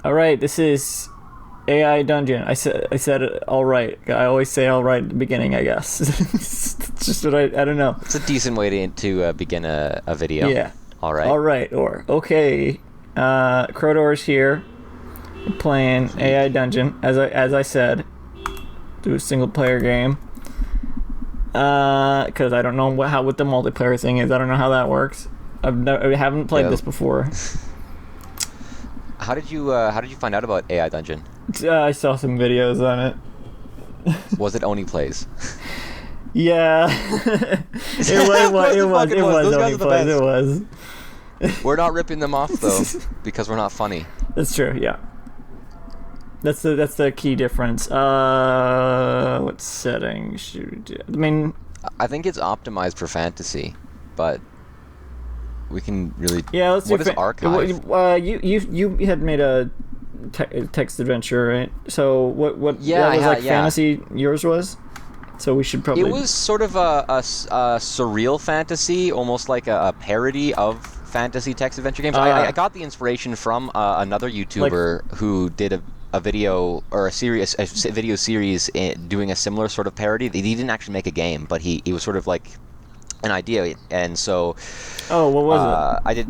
All right, this is AI Dungeon. I said it all right. I always say all right at the beginning, I guess. It's just what I don't know. It's a decent way to begin a video. Yeah. All right. All right, or okay. KrotoR's here. We're playing AI Dungeon as I said. Do a single player game. Because I don't know what the multiplayer thing is. I don't know how that works. I haven't played this before. How did you find out about AI Dungeon? I saw some videos on it. Was it Oni Plays? Yeah, it was. We're not ripping them off though, because we're not funny. That's true. Yeah, that's the key difference. What setting should we do? I mean, I think it's optimized for fantasy, but we can really. Yeah, let's do. What is archive? You had made a text adventure, right? So what? Yeah, that was fantasy. Yours was. So we should probably. It was sort of a surreal fantasy, almost like a parody of fantasy text adventure games. I got the inspiration from another YouTuber who did a video or a video series doing a similar sort of parody. He didn't actually make a game, but he was sort of like an idea, and so. Oh, what was it? I did.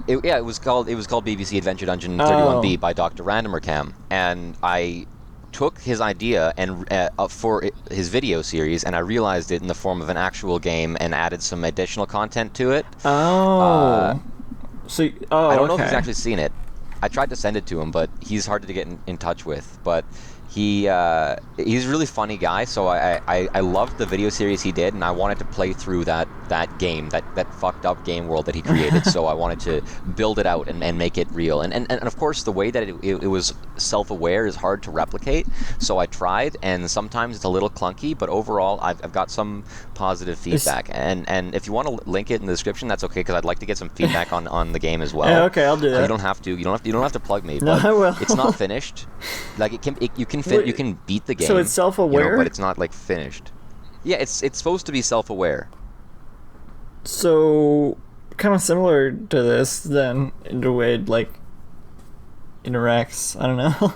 It was called BBC Adventure Dungeon 31B by Dr. Randomercam, and I took his idea and for his video series, and I realized it in the form of an actual game and added some additional content to it. Oh. I don't know if he's actually seen it. I tried to send it to him, but he's hard to get in touch with. But he's a really funny guy, so I loved the video series he did, and I wanted to play through that game, that fucked up game world that he created. So I wanted to build it out and make it real. And of course, the way that it was self-aware is hard to replicate. So I tried, and sometimes it's a little clunky, but overall, I've got some positive feedback. And if you want to link it in the description, that's okay, because I'd like to get some feedback on the game as well. Yeah, okay, I'll do that. You don't have to. You don't have to plug me. But I will. It's not finished. Like you can beat the game. So it's self-aware, but it's not like finished. Yeah, it's supposed to be self-aware. So kind of similar to this, then, in the way it interacts. I don't know.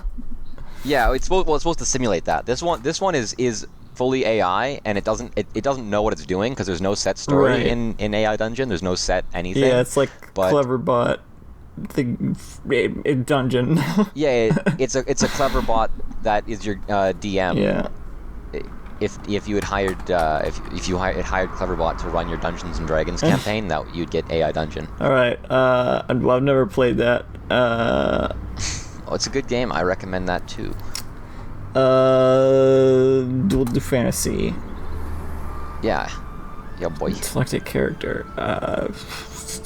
Yeah, it's supposed to simulate that. This one is fully AI, and it doesn't know what it's doing, because there's no set story in AI Dungeon. There's no set anything. Yeah, it's like clever bot. The dungeon. Yeah, it's a clever bot that is your DM. Yeah. If you had hired if you had hired Cleverbot to run your Dungeons and Dragons campaign, that you'd get AI Dungeon. All right. I've never played that. Oh, it's a good game. I recommend that too. We'll do fantasy. Yeah, boy. Select a character.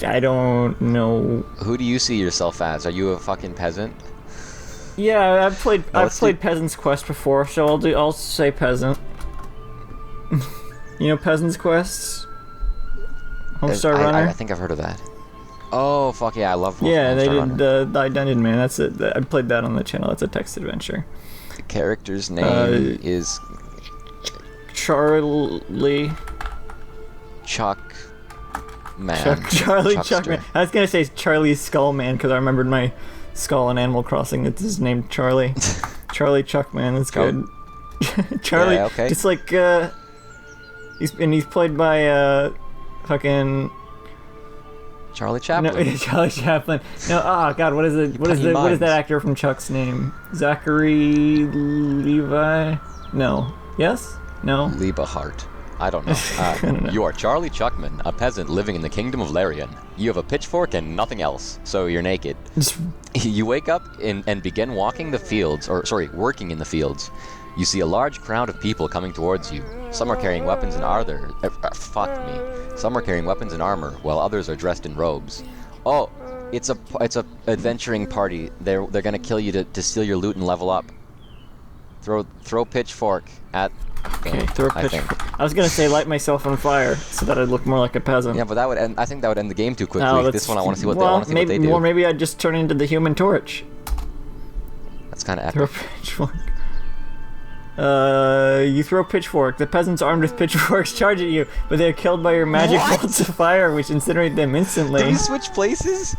I don't know. Who do you see yourself as? Are you a fucking peasant? Yeah, I've played Peasant's Quest before, so I'll say peasant. You know Peasant's Quest? Homestar Runner? I think I've heard of that. Oh fuck yeah, I love Homestar Yeah, they Runner. did the Dungeon Man. That's it. I played that on the channel. It's a text adventure. The character's name is Charlie Chuck Man. Chuck Man. I was gonna say Charlie Skull Man, because I remembered my skull in Animal Crossing. That's his name, Charlie. Charlie Chuck Man. That's good. Charlie. Yeah, okay. Just like he's played by fucking Charlie Chaplin. No, Charlie Chaplin. No, oh god, what is that actor from Chuck's name? Zachary Levi? No. Yes? No. Liebehart. I don't know. You are Charlie Chuckman, a peasant living in the kingdom of Larian. You have a pitchfork and nothing else, so you're naked. You wake up and begin working in the fields. You see a large crowd of people coming towards you. Some are carrying weapons and Some are carrying weapons and armor, while others are dressed in robes. Oh, it's a adventuring party. They're gonna kill you to steal your loot and level up. Throw pitchfork at. Okay, throw a pitchfork. I was gonna say light myself on fire so that I'd look more like a peasant. Yeah, but that would end. I think that would end the game too quickly. This one I want to see what they do. Or maybe I'd just turn into the Human Torch. That's kind of epic. Throw a pitchfork. You throw a pitchfork. The peasants armed with pitchforks charge at you, but they are killed by your magic bolts of fire, which incinerate them instantly. Did we switch places?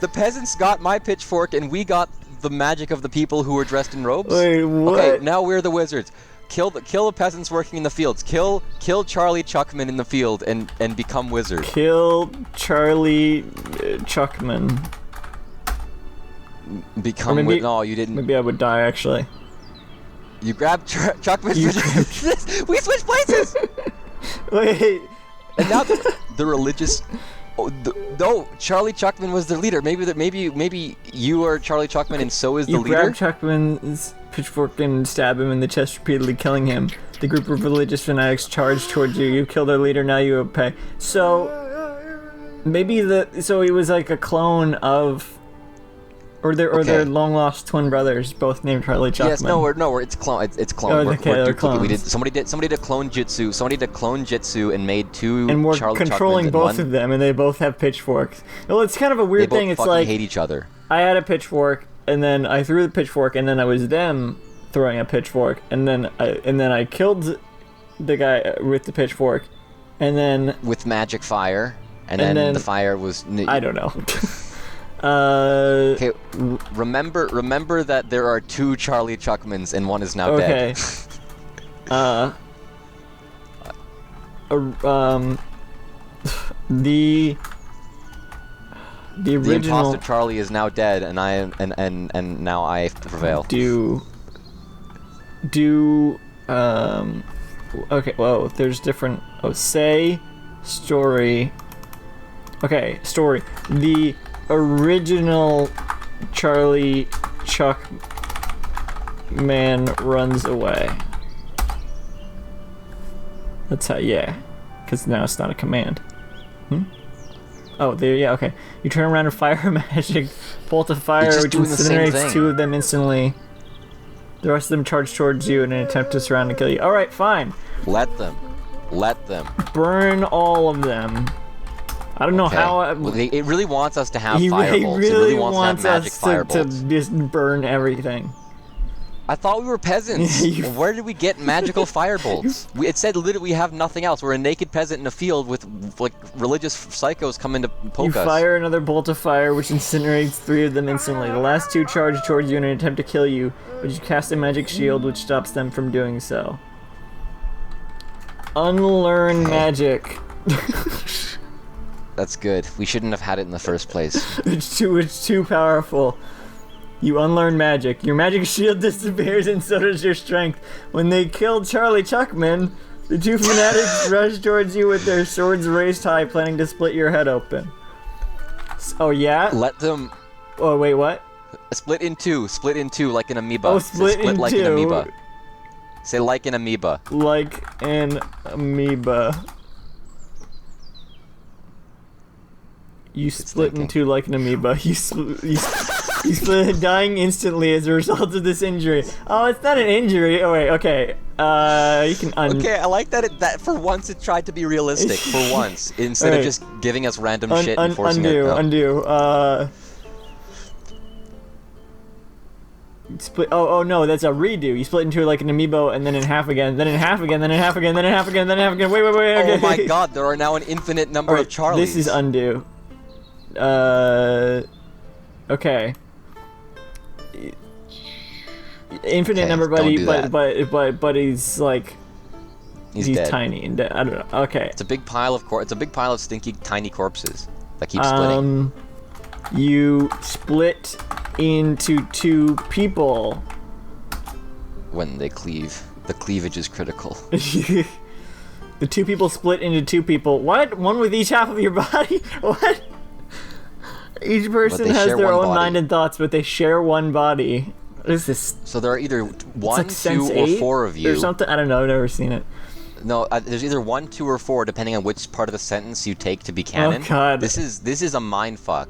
The peasants got my pitchfork, and we got the magic of the people who were dressed in robes? Wait, what? Okay, now we're the wizards. Kill the peasants working in the fields. Kill Charlie Chuckman in the field and become wizard. Kill Charlie Chuckman. Become no, you didn't. Maybe I would die actually. You grabbed Chuckman. We switched places. Wait. And now the religious. No, Charlie Chuckman was the leader. Maybe you are Charlie Chuckman and so is the leader. You grab Chuckman's pitchfork and stab him in the chest, repeatedly killing him. The group of religious fanatics charge towards you. You kill their leader. Now you pay. So maybe so he was like a clone of. Or they're long lost twin brothers, both named Charlie Chuckman. Yes, no, it's clone. It's clone. Oh, okay, they're clones. Somebody did clone jitsu. Somebody did clone jitsu and made two. And we're Charlie controlling Chuckmans both of them, and they both have pitchforks. Well, it's kind of a weird thing. They It's both like hate each other. I had a pitchfork, and then I threw the pitchfork, and then I was them throwing a pitchfork, and then I killed the guy with the pitchfork, and then with magic fire, and then the fire was. I don't know. Okay, remember that there are two Charlie Chuckmans and one is now dead. The original imposter Charlie is now dead, and and now I prevail. Okay, whoa, there's different. Oh, say story. Okay, story. The original Charlie Chuckman runs away. That's how, yeah. Because now it's not a command. Oh, there, yeah, okay. You turn around and fire a magic bolt of fire, which incinerates two of them instantly. The rest of them charge towards you in an attempt to surround and kill you. Alright, fine. Let them. Burn all of them. I don't know how. It really wants us to have firebolts. It really wants to have magic us to just burn everything. I thought we were peasants. Where did we get magical firebolts? It said literally we have nothing else. We're a naked peasant in a field with like religious psychos coming to poke us. You fire another bolt of fire, which incinerates three of them instantly. The last two charge towards you in an attempt to kill you, but you cast a magic shield which stops them from doing so. Unlearn magic. That's good. We shouldn't have had it in the first place. It's too powerful. You unlearn magic. Your magic shield disappears and so does your strength. When they killed Charlie Chuckman, the two fanatics rush towards you with their swords raised high, planning to split your head open. Oh, yeah? Let them... Oh, wait, what? Split in two like an amoeba. Oh, split in like two. An amoeba. Say like an amoeba. Like an amoeba. You split into like an amoeba. You split, dying instantly as a result of this injury. Oh, it's not an injury. Oh wait, okay. You can Okay, I like that for once it tried to be realistic. For once, instead of just giving us random shit and forcing it. Undo. Split. Oh no, that's a redo. You split into like an amoeba and then in half again, then in half again, then in half again, then in half again, then in half again. Wait. Okay. Oh my God, there are now an infinite number of Charlies. This is undo. Okay. Infinite number, but he's like he's dead. Tiny and I don't know. Okay. It's a big pile of stinky tiny corpses that keep splitting. You split into two people. When they cleave, the cleavage is critical. The two people split into two people. What? One with each half of your body? What? Each person has their own mind and thoughts, but they share one body. What is this? So there are either one, like 2, or 4 of you. Or something? I don't know. I've never seen it. No, there's either 1, 2, or 4, depending on which part of the sentence you take to be canon. Oh God! This is a mind fuck.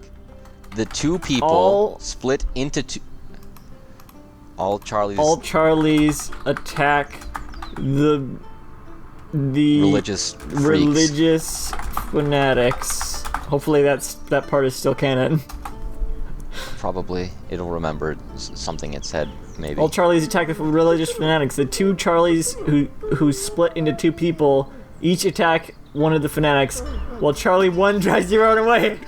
The two people split into two. All Charlies attack the religious fanatics. Hopefully that part is still canon. Probably. It'll remember something it said, maybe. All Charlies attack the religious fanatics. The two Charlies who split into two people each attack one of the fanatics, while Charlie 1 drives you on away.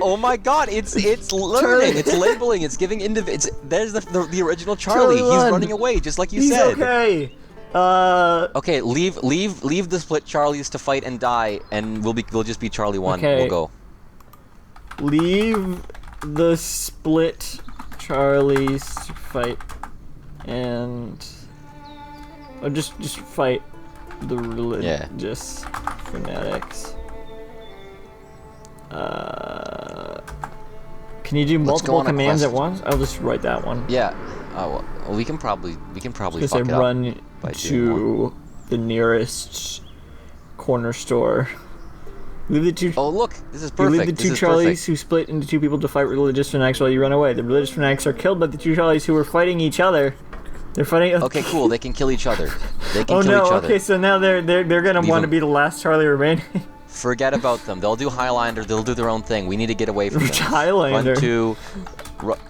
Oh my god, it's learning, it's labeling, it's giving there's the original Charlie. He's running away, just like you said. He's okay. Okay, leave the split Charlies to fight and die, and we'll just be Charlie 1. Okay. We'll go. Leave the split Charlies to fight and just fight the religious fanatics. Can you do multiple commands at once? I'll just write that one. Yeah. Well, we can probably fuck it up. Run to the nearest corner store. Leave the two. Oh look, this is perfect. You leave the two Charlies who split into two people to fight religious fanatics while you run away. The religious fanatics are killed by the two Charlies who were fighting each other. They're fighting. Okay, cool. They can kill each other. They can kill each other. Okay, so now they're gonna want to be the last Charlie remaining. Forget about them. They'll do Highlander. They'll do their own thing. We need to get away from them. Highlander.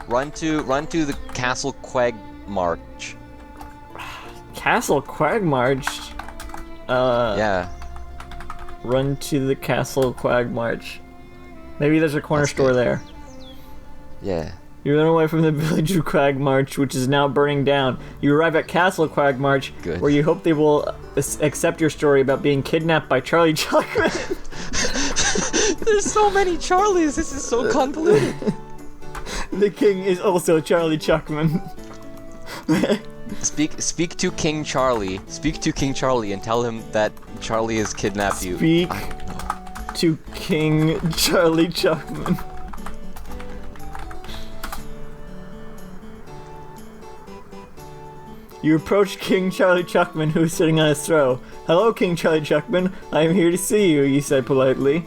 Run to the Castle Quag March. Castle Quag March. Yeah. Run to the Castle Quag March. Maybe there's a corner store there. Yeah. You run away from the village of Quag March, which is now burning down. You arrive at Castle Quag March, where you hope they will accept your story about being kidnapped by Charlie Chuckman. There's so many Charlies. This is so convoluted. The king is also Charlie Chuckman. Speak to King Charlie. Speak to King Charlie and tell him that Charlie has kidnapped you. Speak to King Charlie Chuckman. You approach King Charlie Chuckman, who is sitting on his throne. Hello, King Charlie Chuckman. I am here to see you say politely.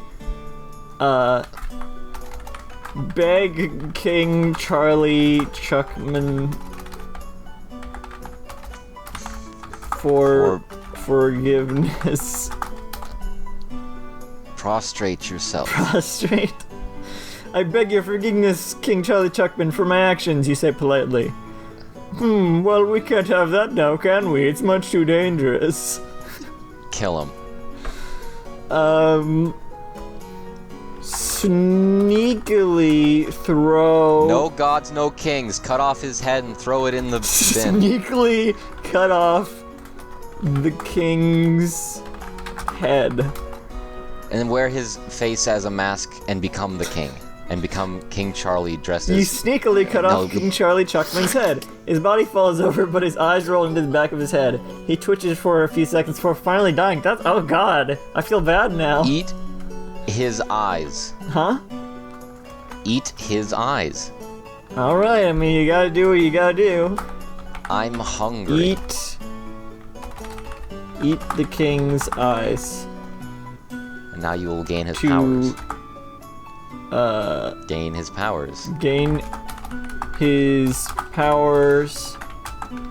Beg King Charlie Chuckman for forgiveness. Prostrate yourself. Prostrate? I beg your forgiveness, King Charlie Chuckman, for my actions, you say politely. Well, we can't have that now, can we? It's much too dangerous. Kill him. Sneakily throw... No gods, no kings. Cut off his head and throw it in the bin. Sneakily cut off the king's head. And wear his face as a mask and become the king. And become King Charlie dressed as... You sneakily cut off King Charlie Chuckman's head. His body falls over, but his eyes roll into the back of his head. He twitches for a few seconds before finally dying. That's... Oh god. I feel bad now. Eat his eyes. Huh? Eat his eyes. Alright, I mean, you gotta do what you gotta do. I'm hungry. Eat the king's eyes. And now you will gain his powers. Gain his powers. Gain his powers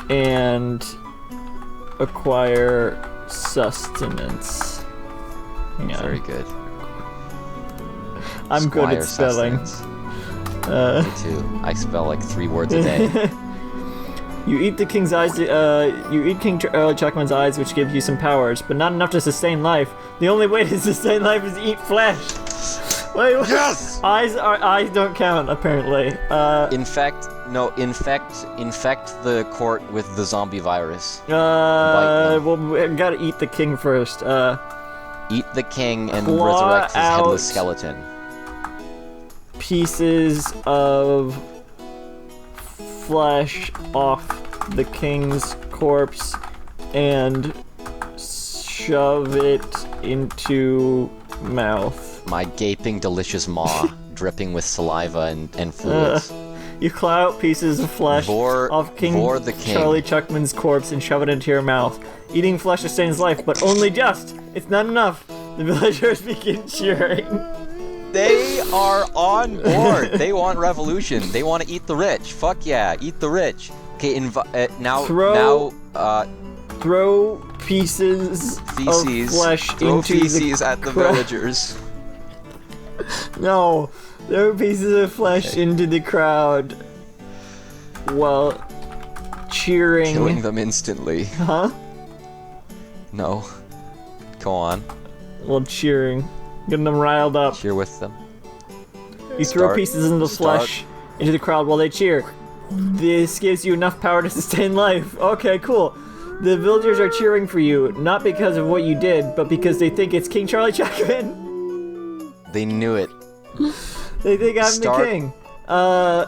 and acquire sustenance. Hang on. Very good. I'm good at spelling. Me too. I spell like 3 words a day. You eat the king's eyes. You eat King Chuckman's eyes, which gives you some powers, but not enough to sustain life. The only way to sustain life is to eat flesh. Wait, what? Yes! Eyes don't count, apparently. Infect the court with the zombie virus. Well, we gotta eat the king first. Eat the king and resurrect his headless skeleton. Pieces of flesh off the king's corpse and shove it into mouth. My gaping, delicious maw, dripping with saliva and fluids. You claw out pieces of flesh off King Charlie Chuckman's corpse and shove it into your mouth. Eating flesh sustains life, but only just. It's not enough. The villagers begin cheering. They are on board. They want revolution. They want to eat the rich. Fuck yeah, eat the rich. Okay, throw pieces of flesh feces at the villagers. No, throw pieces of flesh into the crowd while cheering. Killing them instantly. Huh? No. Go on. while cheering, getting them riled up. Cheer with them. You throw pieces into the flesh into the crowd while they cheer. This gives you enough power to sustain life. Okay, cool. The villagers are cheering for you, not because of what you did, but because they think it's King Charlie Chapman. They knew it. They think I'm the king.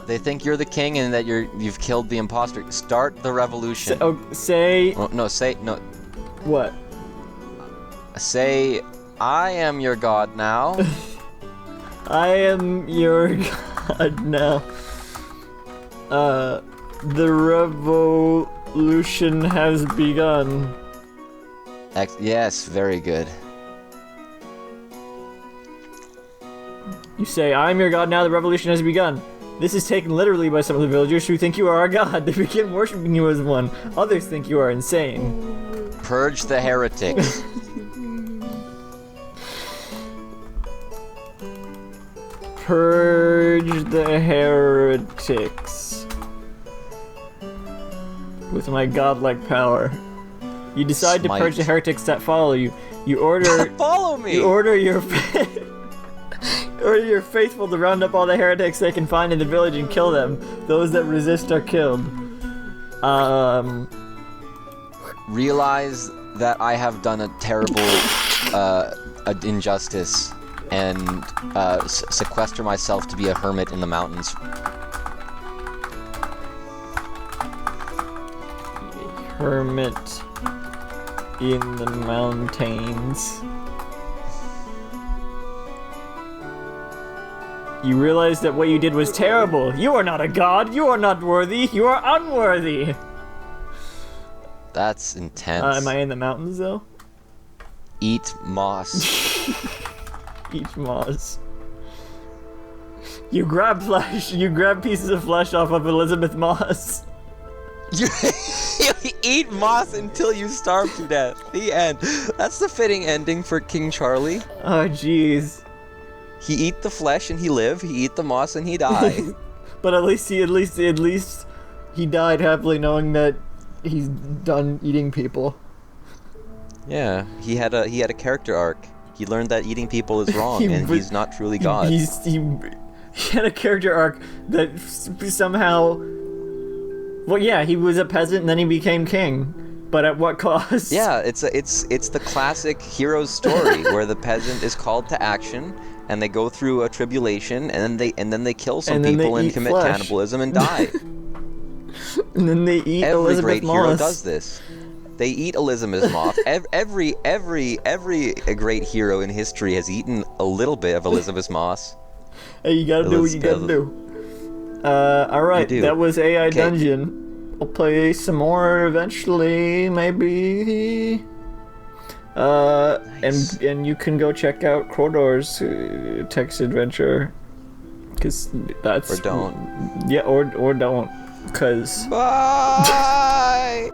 They think you're the king and that you've killed the imposter. Start the revolution. Say. Oh, no, say no. What? Say, I am your god now. I am your god now. The revolution has begun. Yes, very good. You say, I am your god now, the revolution has begun. This is taken literally by some of the villagers who think you are our god. They begin worshipping you as one. Others think you are insane. Purge the heretics. Purge the heretics. With my godlike power. You decide to purge the heretics that follow you. You order... Follow me! You order your... Order your faithful to round up all the heretics they can find in the village and kill them. Those that resist are killed. Realize that I have done a terrible injustice and sequester myself to be a hermit in the mountains. Hermit in the mountains. You realize that what you did was terrible. You are not a god. You are not worthy. You are unworthy. That's intense. Am I in the mountains though? Eat moss. Eat moss. You grab flesh. You grab pieces of flesh off of Elizabeth Moss. You eat moss until you starve to death. The end. That's the fitting ending for King Charlie. Oh jeez. He eat the flesh and he live. He eat the moss and he die. But at least he died happily, knowing that he's done eating people. Yeah, he had a character arc. He learned that eating people is wrong, he's not truly God. He had a character arc that somehow. Well, yeah, he was a peasant and then he became king. But at what cost? Yeah, it's the classic hero's story where the peasant is called to action. And they go through a tribulation, and then they kill some people and commit cannibalism and die. And then they eat Every Elizabeth great Moss. hero does this. They eat Elizabeth Moss. Every great hero in history has eaten a little bit of Elizabeth Moss. Hey, you gotta do what you gotta do. Alright, that was AI Dungeon. I'll play some more eventually, maybe. Nice. and you can go check out KrotoR's text adventure, cause that's or don't. Yeah, or don't, cause. Bye.